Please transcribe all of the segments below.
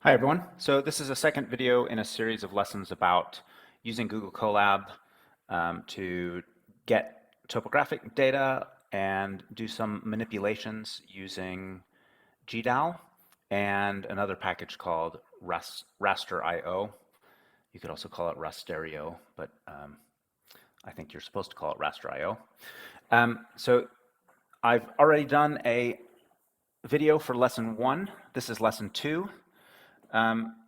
Hi everyone. So this is a second video in a series of lessons about using Google Colab to get topographic data and do some manipulations using gdal and another package called rasterio. You could also call it rasterio, but I think you're supposed to call it rasterio. So I've already done a video for lesson 1. This is lesson 2.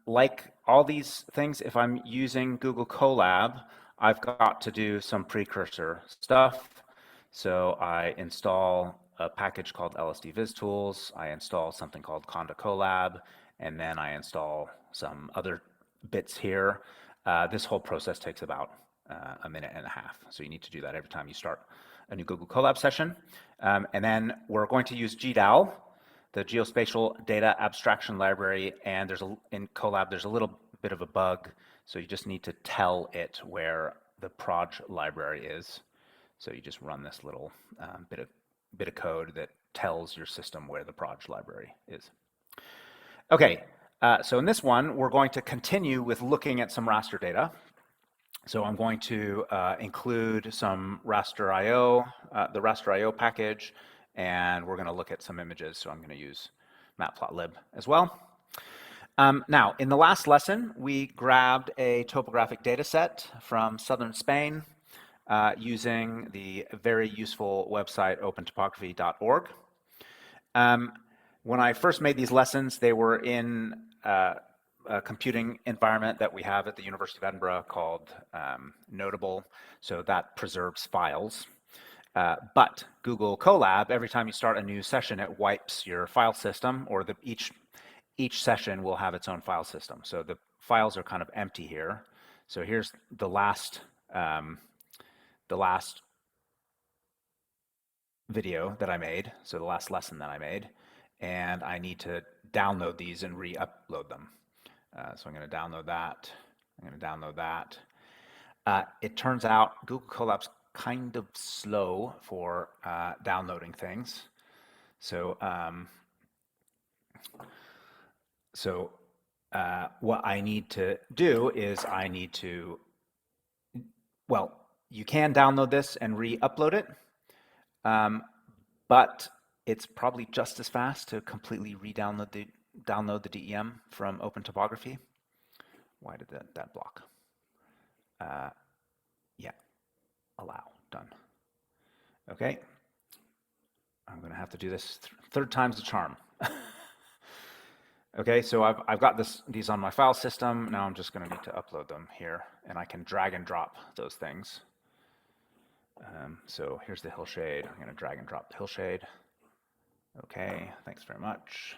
Like all these things, if I'm using Google Colab, I've got to do some precursor stuff. So I install a package called LSD Viz Tools, I install something called Conda Colab, and then I install some other bits here. This whole process takes about a minute and a half. So you need to do that every time you start a new Google Colab session. And then we're going to use gdal, the geospatial data abstraction library, and in Colab there's a little bit of a bug, so you just need to tell it where the proj library is. So you just run this little bit of code that tells your system where the proj library is. Okay, so in this one we're going to continue with looking at some raster data. So I'm going to include some rasterio, the rasterio package, and we're going to look at some images. So I'm going to use matplotlib as well. Now, in the last lesson, we grabbed a topographic data set from southern Spain using the very useful website opentopography.org. When I first made these lessons, they were in a computing environment that we have at the University of Edinburgh called Notable, so that preserves files. But Google Colab, every time you start a new session, it wipes your file system, or each session will have its own file system. So the files are kind of empty here. So here's the last video that I made, so the last lesson that I made, and I need to download these and re-upload them. So I'm going to download that. I'm going to download that. It turns out Google Colab's kind of slow for downloading things. So, what I need to do is well, you can download this and re-upload it, but it's probably just as fast to completely re-download the DEM from OpenTopography. Why did that block? Yeah, allow, done. Okay, I'm going to have to do this third time's the charm. Okay, so I've got these on my file system. Now I'm just going to need to upload them here, and I can drag and drop those things. So here's the hillshade. I'm going to drag and drop the hillshade. Okay, thanks very much.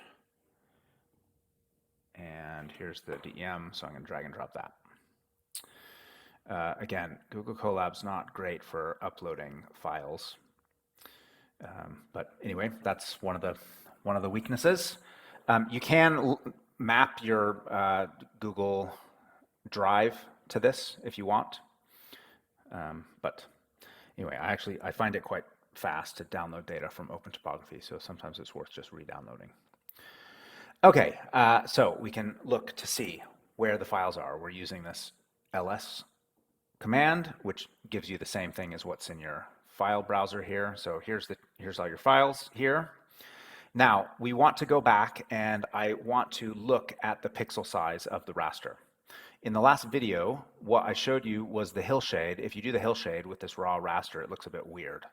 And here's the DEM, so I'm going to drag and drop that. Again, Google Colab's not great for uploading files, but anyway, that's one of the weaknesses. You can map your Google Drive to this if you want, but anyway, I find it quite fast to download data from OpenTopography, so sometimes it's worth just re-downloading. Okay, so we can look to see where the files are. We're using this ls command, which gives you the same thing as what's in your file browser here. So here's all your files here. Now, we want to go back, and I want to look at the pixel size of the raster. In the last video, what I showed you was the hillshade. If you do the hillshade with this raw raster, it looks a bit weird.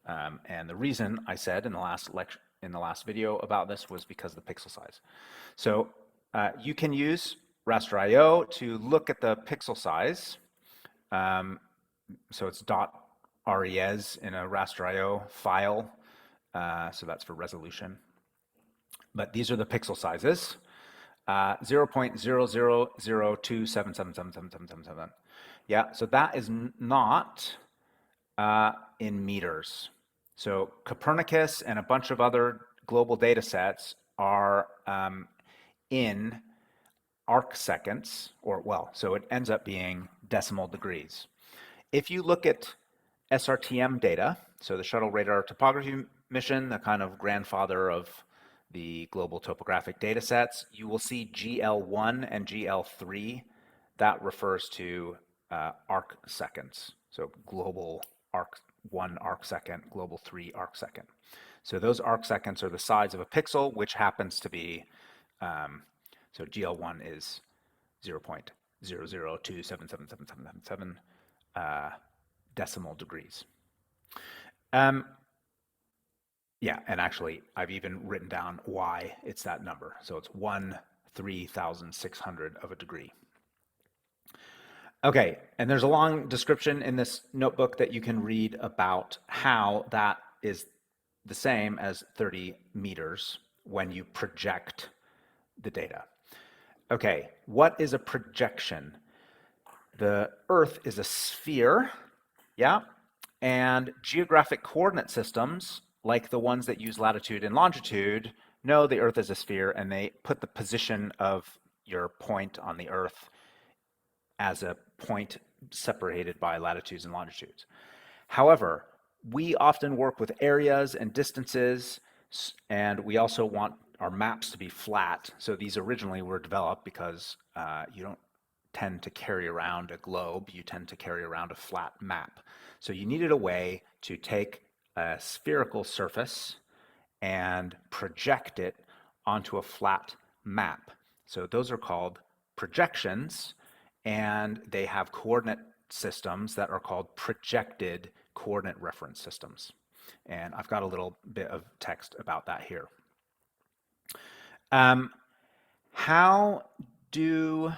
And the reason I said in the last video about this was because of the pixel size. So you can use rasterio to look at the pixel size. So it's .res in a rasterio file. So that's for resolution. But these are the pixel sizes. 0.0002777777. Yeah, so that is not in meters. So Copernicus and a bunch of other global data sets are in arc seconds, so it ends up being decimal degrees. If you look at SRTM data, so the Shuttle Radar Topography Mission, the kind of grandfather of the global topographic data sets, you will see GL1 and GL3. That refers to arc seconds. So global arc 1 arc second, global 3 arc second. So those arc seconds are the size of a pixel, which happens to be, so GL1 is 0.002777777 decimal degrees. Yeah, and actually, I've even written down why it's that number. So it's 1/3600 of a degree. Okay, and there's a long description in this notebook that you can read about how that is the same as 30 meters when you project the data. Okay, what is a projection? The Earth is a sphere, yeah, and geographic coordinate systems, like the ones that use latitude and longitude, know the Earth is a sphere, and they put the position of your point on the Earth as a point separated by latitudes and longitudes. However, we often work with areas and distances, and we also want our maps to be flat. So these originally were developed because you don't tend to carry around a globe, you tend to carry around a flat map. So you needed a way to take a spherical surface and project it onto a flat map. So those are called projections, and they have coordinate systems that are called projected coordinate reference systems. And I've got a little bit of text about that here. How do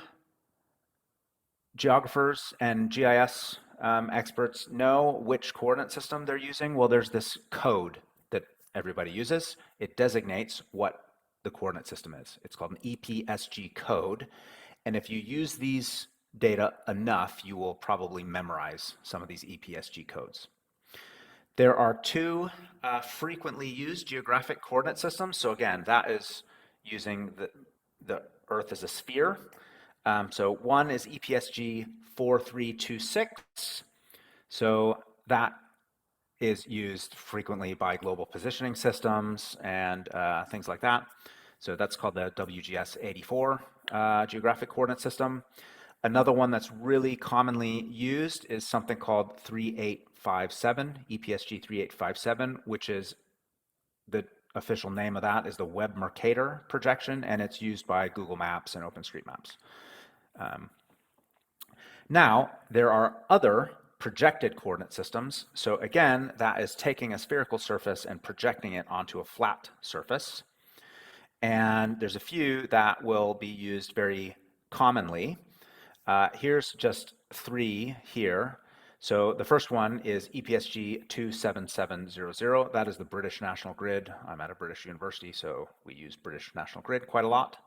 geographers and GIS experts know which coordinate system they're using? Well, there's this code that everybody uses. It designates what the coordinate system is. It's called an EPSG code. And if you use these data enough, you will probably memorize some of these EPSG codes. There are two frequently used geographic coordinate systems. So again, that is using the Earth as a sphere. So one is EPSG 4326. So that is used frequently by global positioning systems and things like that. So that's called the WGS 84 geographic coordinate system. Another one that's really commonly used is something called 3857, EPSG 3857, which is the official name of that is the Web Mercator projection, and it's used by Google Maps and OpenStreetMaps. Now, there are other projected coordinate systems. So again, that is taking a spherical surface and projecting it onto a flat surface. And there's a few that will be used very commonly. Here's just three here. So the first one is EPSG 27700. That is the British National Grid. I'm at a British university, so we use British National Grid quite a lot.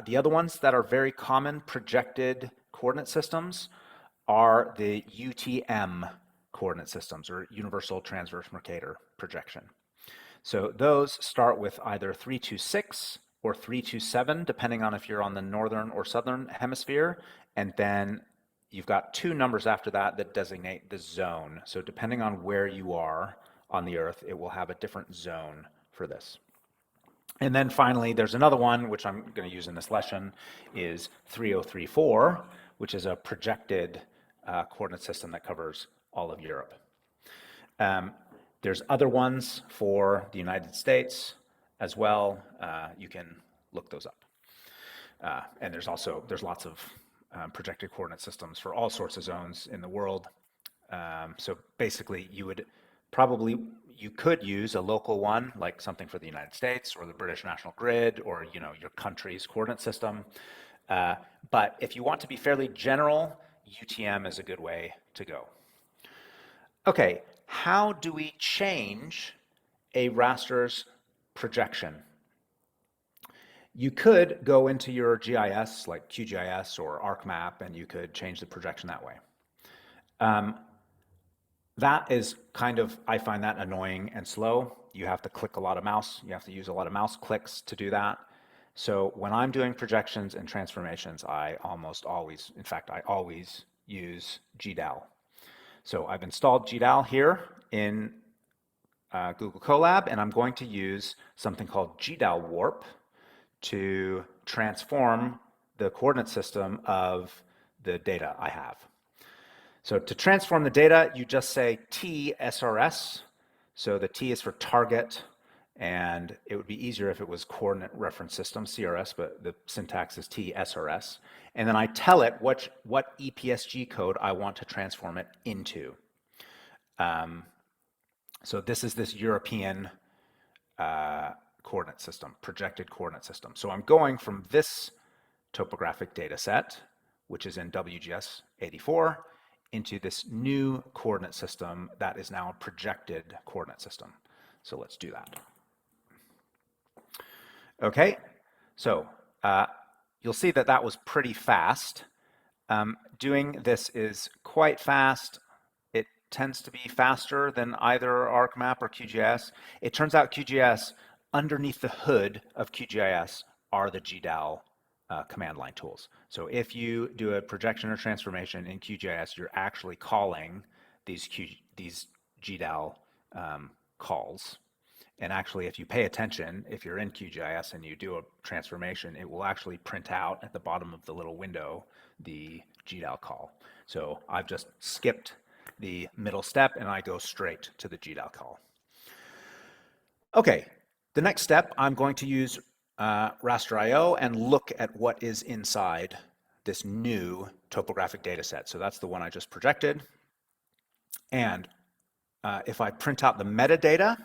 The other ones that are very common projected coordinate systems are the UTM coordinate systems, or Universal Transverse Mercator projection. So those start with either 326 or 327, depending on if you're on the northern or southern hemisphere, and then you've got two numbers after that that designate the zone. So depending on where you are on the Earth, it will have a different zone for this. And then finally, there's another one, which I'm going to use in this lesson, is 3034, which is a projected coordinate system that covers all of Europe. There's other ones for the United States as well. You can look those up. And there's lots of projected coordinate systems for all sorts of zones in the world. So basically, you could use a local one, like something for the United States or the British National Grid, or your country's coordinate system. But if you want to be fairly general, UTM is a good way to go. Okay, how do we change a raster's projection? You could go into your GIS, like QGIS or ArcMap, and you could change the projection that way. That is I find that annoying and slow. You have to click a lot of mouse. You have to use a lot of mouse clicks to do that. So when I'm doing projections and transformations, I always use gdal. So I've installed gdal here in Google Colab, and I'm going to use something called gdal warp to transform the coordinate system of the data I have. So to transform the data, you just say TSRS. So the T is for target, and it would be easier if it was coordinate reference system, CRS, but the syntax is TSRS. And then I tell it what EPSG code I want to transform it into. So this is this European coordinate system, projected coordinate system. So I'm going from this topographic data set, which is in WGS 84, into this new coordinate system that is now a projected coordinate system. So let's do that. Okay, so you'll see that that was pretty fast. Doing this is quite fast. It tends to be faster than either ArcMap or QGIS. It turns out QGIS, underneath the hood of QGIS, are the gdal command line tools. So if you do a projection or transformation in QGIS, you're actually calling these gdal calls. And actually, if you pay attention, if you're in QGIS and you do a transformation, it will actually print out at the bottom of the little window the gdal call. So I've just skipped the middle step and I go straight to the gdal call. Okay, the next step, I'm going to use rasterio and look at what is inside this new topographic data set. So that's the one I just projected. And if I print out the metadata,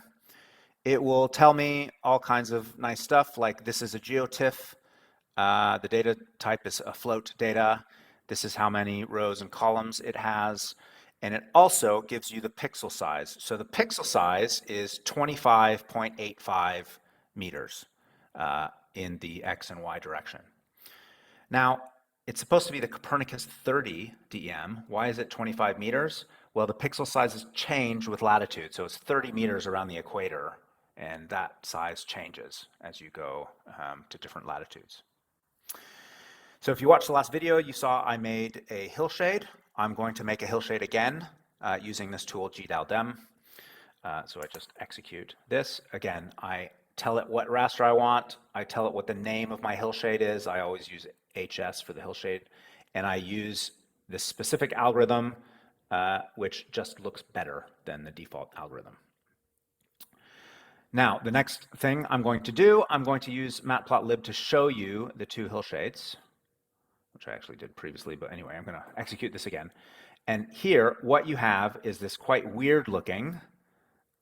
it will tell me all kinds of nice stuff, like this is a geotiff. The data type is a float data. This is how many rows and columns it has. And it also gives you the pixel size. So the pixel size is 25.85 meters in the X and Y direction. Now, it's supposed to be the Copernicus 30 DEM. Why is it 25 meters? Well, the pixel sizes change with latitude. So it's 30 meters around the equator. And that size changes as you go to different latitudes. So if you watched the last video, you saw I made a hillshade. I'm going to make a hillshade again using this tool gdal dem. So I just execute this. Again, I tell it what raster I want. I tell it what the name of my hillshade is. I always use HS for the hillshade. And I use this specific algorithm, which just looks better than the default algorithm. Now, the next thing I'm going to do, I'm going to use matplotlib to show you the two hillshades, which I actually did previously, but anyway, I'm going to execute this again. And here, what you have is this quite weird looking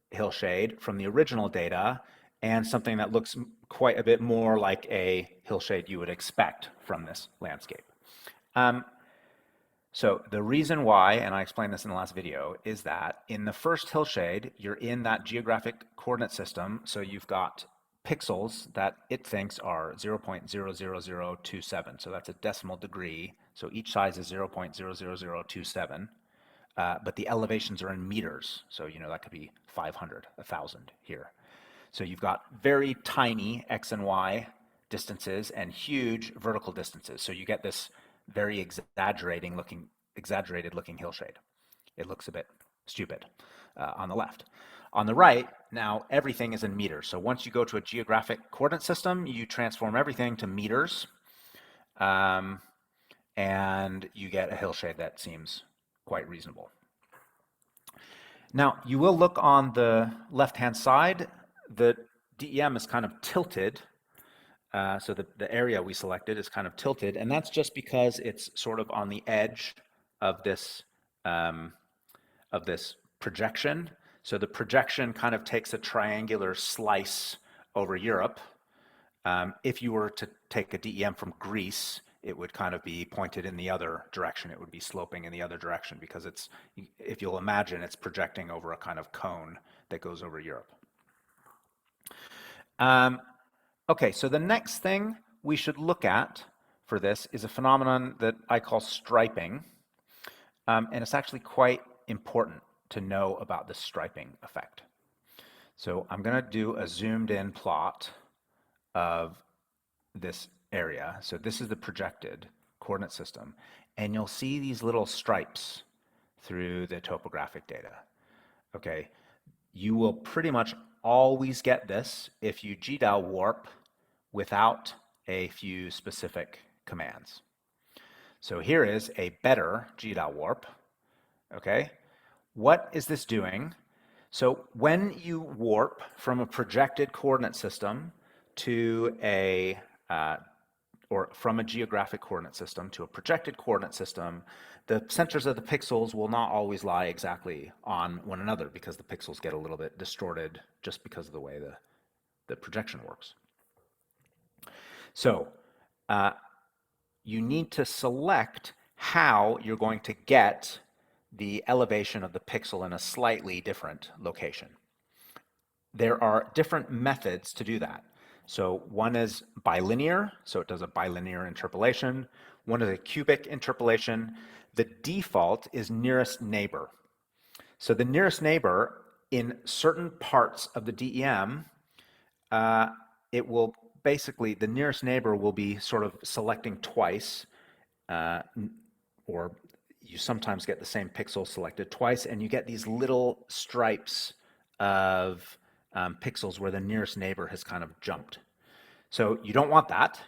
hillshade from the original data and something that looks quite a bit more like a hillshade you would expect from this landscape. So the reason why, and I explained this in the last video, is that in the first hillshade, you're in that geographic coordinate system, so you've got pixels that it thinks are 0.00027, so that's a decimal degree, so each size is 0.00027, but the elevations are in meters, so you know that could be 500, 1,000 here. So you've got very tiny X and Y distances and huge vertical distances, so you get this very exaggerated looking hillshade. It looks a bit stupid on the left. On the right, now everything is in meters. So once you go to a geographic coordinate system, you transform everything to meters, and you get a hillshade that seems quite reasonable. Now, you will look on the left-hand side. The DEM is kind of tilted. So the area we selected is kind of tilted, and that's just because it's sort of on the edge of this projection. So the projection kind of takes a triangular slice over Europe. If you were to take a DEM from Greece, it would kind of be pointed in the other direction. It would be sloping in the other direction because it's, if you'll imagine, it's projecting over a kind of cone that goes over Europe. Okay, so the next thing we should look at for this is a phenomenon that I call striping. And it's actually quite important to know about the striping effect. So I'm going to do a zoomed in plot of this area. So this is the projected coordinate system. And you'll see these little stripes through the topographic data. Okay, you will pretty much always get this if you gdal warp without a few specific commands. So here is a better gdal warp. Okay, what is this doing? So when you warp from a projected coordinate system to a or from a geographic coordinate system to a projected coordinate system, the centers of the pixels will not always lie exactly on one another because the pixels get a little bit distorted just because of the way the projection works. So you need to select how you're going to get the elevation of the pixel in a slightly different location. There are different methods to do that. So one is bilinear, so it does a bilinear interpolation. One is a cubic interpolation. The default is nearest neighbor. So the nearest neighbor in certain parts of the DEM, it will basically, the nearest neighbor will be sort of selecting twice, or you sometimes get the same pixel selected twice, and you get these little stripes of pixels where the nearest neighbor has kind of jumped. So you don't want that.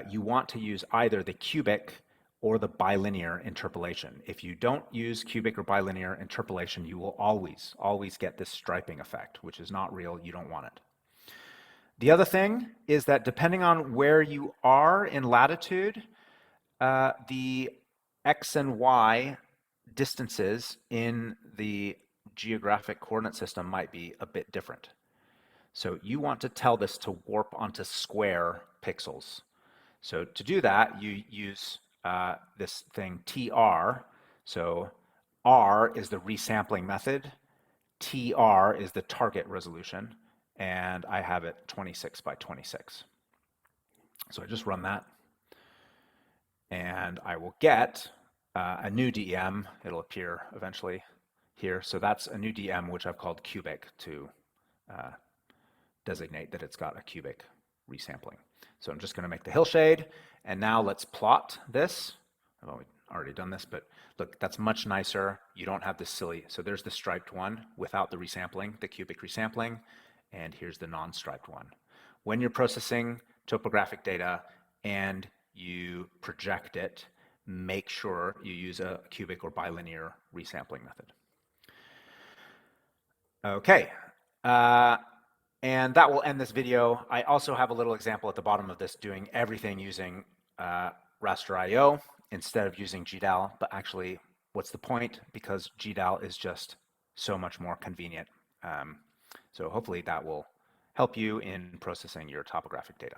You want to use either the cubic or the bilinear interpolation. If you don't use cubic or bilinear interpolation, you will always get this striping effect, which is not real. You don't want it. The other thing is that depending on where you are in latitude, the X and Y distances in the geographic coordinate system might be a bit different. So you want to tell this to warp onto square pixels. So to do that, you use this thing TR. So R is the resampling method, TR is the target resolution, and I have it 26 by 26. So I just run that, and I will get a new DEM. It'll appear eventually here. So that's a new DEM, which I've called cubic to designate that it's got a cubic resampling. So I'm just going to make the hillshade, and now let's plot this. I've already done this, but look, that's much nicer. You don't have this silly, so there's the striped one without the resampling, the cubic resampling, and here's the non-striped one. When you're processing topographic data and you project it, make sure you use a cubic or bilinear resampling method. Okay. And that will end this video. I also have a little example at the bottom of this doing everything using rasterio instead of using gdal, but actually, what's the point? Because gdal is just so much more convenient. So hopefully that will help you in processing your topographic data.